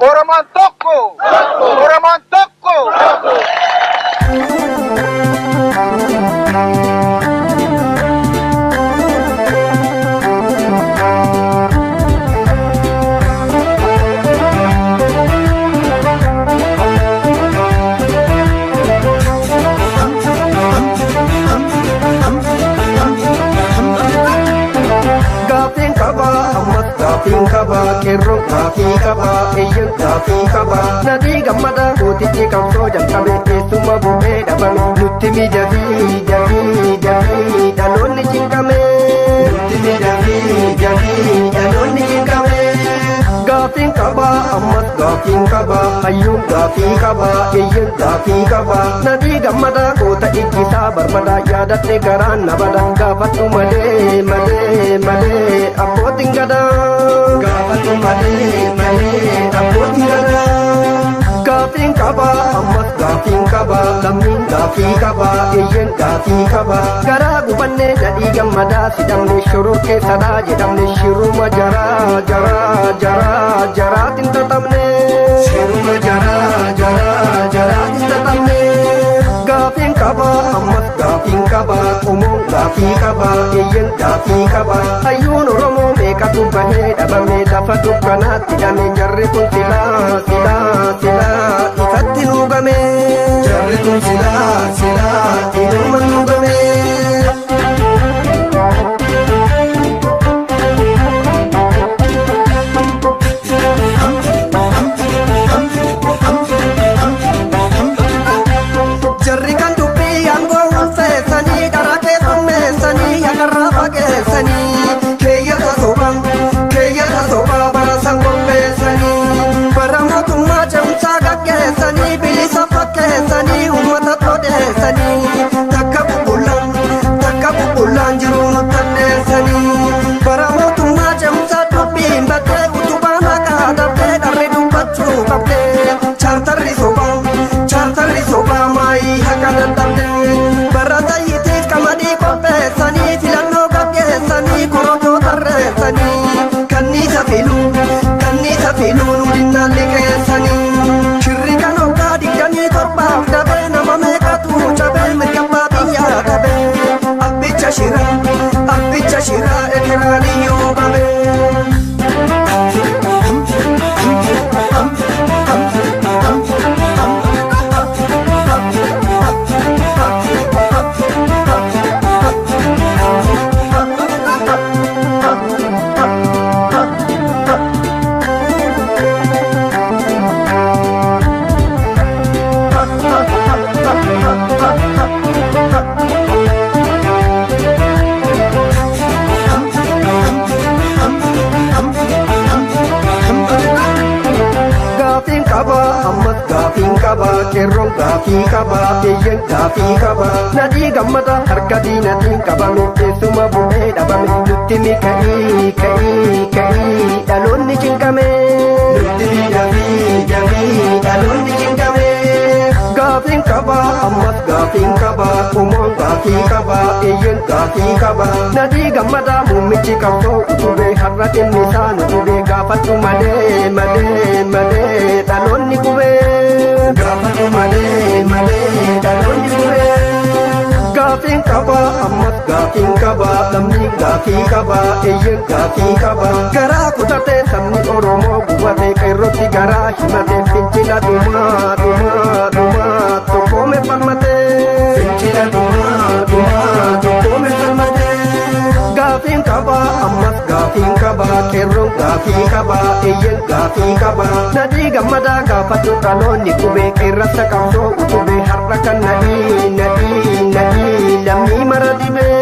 Oroman tokko! Oroman tokko! Gafin kaba, kerro gafi kaba, eyyan gafi kaba. Nadi gammada kootichi kamsoo jalqabe keessuma bu'ee dhabame. Nutti miidhagii dhaloonni cinqame. Nutti miidhagii dhaloonni cinqame. Gafin kaba, ammas gafin kaba, hayyuun gafi kaba, eyyan gafi kaba. Nadi gammada koota ijjisaa barbada yaadatte garaan nabada. Gaafatu malee abbootiin gadaa. Gaafatu malee abbootiin gadaa. Gafin kaba, ammas gafin kaba, lammiin gafii kaba, eyyan gafii kaba. Garaa gubannee nadhii gammadaa sidhamne shoror keessadhaa jedhamne shiruma jaraatiin tatamne. Shiruma jaraatiin tatamne. Gafin kaba, ammas gafin kaba, qomoon gafii kaba, eyyan gafii kaba. Hayyuun Oromoo meeqatu bahee dhabame lafa dukkanaatti hidhame jarri kun silaa ifatti nuugame. Jarri kun silaa inuma nuugame. Jarri kan dubbii aangoo ulfeessanii karaa keessummeessanii yakarraa fageessanii. Keeyyata sobaa bara sangolleessanii. Bara mootummaa ce'umsaa gaggeessanii bilisa fakkeessanii uummata todeessanii. Takka bubbulaan jiruu nu tanneessanii. Bara mootummaa ce'umsaa dubbiin baddee utubaan haqaa dhabdee dharri dubbachuu qabdee. Chaartarri sobaa maayii haqa dadhabdee. Bara tayyitiif qamadii qopheessanii filannoo gaggeessanii korojoo tarreessanii. Kanniisa filuu nu dinnaan liqeessanii. Shirri kan hoggaa digdamii torbaaf dabee nama meeqatu cabee mirgabbaa biyyaa dhabee. Abbicha shiraa ekeraanii yoo qabee. Kerroon gaafii qaba, eyyan gaafii qaba. Nadhii gammada harka diinatiin qabame keessuma bu'ee dhabame. Nutti ka'ii dhaloonni cinqame. Nutti miidhagii dhaloonni cinqame. Gaafin qaba, ammas gaafin qaba, qomoon gaafii qaba, eyyan gaafii qaba. Nadhii gammada muummichi qabsoo utubee har'a dhimmisaa nu dhubee gaafatu malee dhaloonni gubee. Gaafatu malee dhaloonni gubee. Gafin kaba, ammas gafin kaba, lammiin gafii kaba, eyyan gafii kaba. Garaa kutatee sabni Oromoo gubatee qeerrotti garaa himatee fincila dhumaa tokkoome falmatee. Fincila dhumaa tokkoome falmatee. Gafin kaba, ammas gafin kaba, qeerroon gafii kaba, eyyan gafii kaba. Nadhii gammadaa gaafatu dhaloonni gubee qeerrasa qabsoo utubee har'a kan nadhii lammii mara dhibee.